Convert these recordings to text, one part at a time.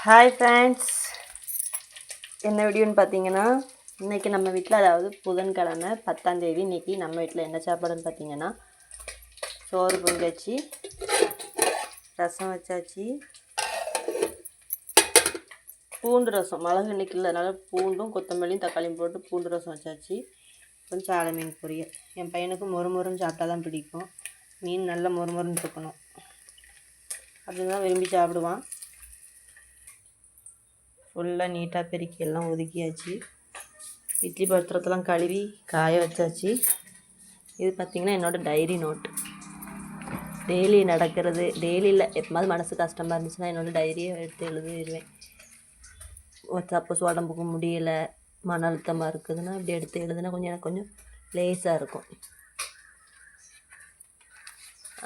Hi friends, என்ன வீடியோன்னு பார்த்தீங்கன்னா, இன்றைக்கி நம்ம வீட்டில் அதாவது புதன்கிழமை 10ஆம் தேதி இன்றைக்கி நம்ம வீட்டில் என்ன சாப்பாடுன்னு பார்த்தீங்கன்னா, சோறு பொங்கியாச்சு, ரசம் வச்சாச்சு, பூண்டு ரசம் மிளகு இன்றைக்கி இல்லைனால பூண்டும் கொத்தமல்லியும் தக்காளியும் போட்டு பூண்டு ரசம் வச்சாச்சு. கொஞ்சம் சாலை மீன் பொரியல். என் பையனுக்கு மொறுமொறுன்னு சாப்பிட்டா தான் பிடிக்கும். மீன் நல்லா மொறுமொறுன்னு இருக்கணும், அப்படின்னு தான் விரும்பி சாப்பிடுவான். ஃபுல்லாக நீட்டாக பெருக்கி எல்லாம் ஒதுக்கியாச்சு. இட்லி பாத்திரத்தெல்லாம் கழுவி காய வச்சாச்சு. இது பார்த்திங்கன்னா என்னோடய டைரி நோட். டெய்லி நடக்கிறது, டெய்லி இல்லை, எப்போது மனசு கஷ்டமாக இருந்துச்சுன்னா என்னோடய டைரியை எடுத்து எழுதிடுவேன். சப்போஸ் உடம்புக்கு முடியலை, மன அழுத்தமாக இருக்குதுன்னா இப்படி எடுத்து எழுதுனா கொஞ்சம் எனக்கு கொஞ்சம் லேஸாக இருக்கும்.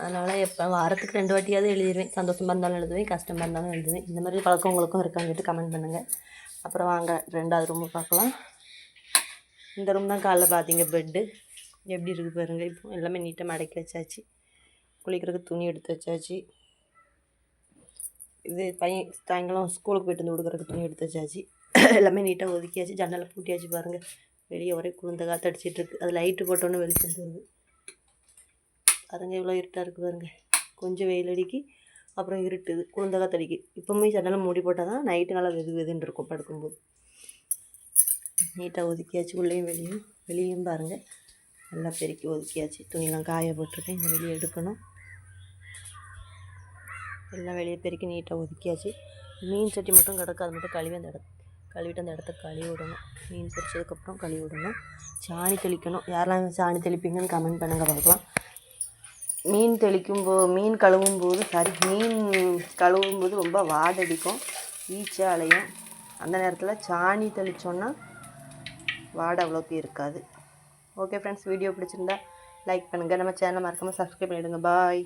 அதனால் எப்போ வாரத்துக்கு 2 வாட்டியாவது எழுதிடுவேன். சந்தோஷமாக இருந்தாலும் எழுதுவேன், கஷ்டமாக இருந்தாலும் எழுதுவேன். இந்த மாதிரி பழக்கம் உங்களுக்கும் இருக்காங்கிட்டு கமெண்ட் பண்ணுங்கள். அப்புறம் வாங்க 2வது ரூமு பார்க்கலாம். இந்த ரூம் தான் காலைல பார்த்தீங்க, பெட்டு எப்படி இருக்குது பாருங்கள். இப்போ எல்லாமே நீட்டாக மடக்கி வச்சாச்சு. குளிக்கிறதுக்கு துணி எடுத்து வச்சாச்சு. இது பையன் சாயங்காலம் ஸ்கூலுக்கு போய்ட்டு வந்து கொடுக்குறதுக்கு துணி எடுத்து வச்சாச்சு. எல்லாமே நீட்டாக ஒதுக்கியாச்சு. ஜன்னலை பூட்டியாச்சு பாருங்கள். வெளியே ஒரே குளிர்ந்த காற்று அடிச்சிட்ருக்கு. அது லைட்டு போட்டோன்னு வெளிச்சம் வருது. அதுங்க இவ்வளோ இருட்டாக இருக்குது பாருங்க. கொஞ்சம் வெயில் அடிக்கி, அப்புறம் இருட்டுது, குளிர்ந்த காற்று அடிக்கி. இப்போவுமே ஜன்னலாம் மூடி போட்டால் தான் நைட்டு நல்லா வெதுன்னு இருக்கும் படுக்கும்போது. நீட்டாக ஒதுக்கியாச்சு. உள்ளேயும் வெளியும் பாருங்கள் நல்லா பெருக்கி ஒதுக்கியாச்சு. துணியெலாம் காய போட்டிருக்கேன், இந்த வெளியே எடுக்கணும். எல்லாம் வெளியே பெருக்கி நீட்டாக ஒதுக்கியாச்சு. மீன் சட்டி மட்டும் கிடக்கு, அது மட்டும் கழுவிட்டு அந்த இடத்த கழுவி விடணும். மீன் பொரிச்சதுக்கப்புறம் கழுவி விடணும். சாணி தெளிக்கணும். யாரெல்லாம் சாணி தெளிப்பீங்கன்னு கமெண்ட் பண்ணுங்கள் பார்க்கலாம். மீன் கழுவும்போது ரொம்ப வாடடிக்கும், ஈச்சை அலையும். அந்த நேரத்தில் சாணி தெளித்தோன்னா வாடை அவ்வளோக்கு இருக்காது. ஓகே ஃப்ரெண்ட்ஸ், வீடியோ பிடிச்சிருந்தா லைக் பண்ணுங்கள். நம்ம சேனலை மறக்காமல் சப்ஸ்கிரைப் பண்ணிவிடுங்க. பாய்.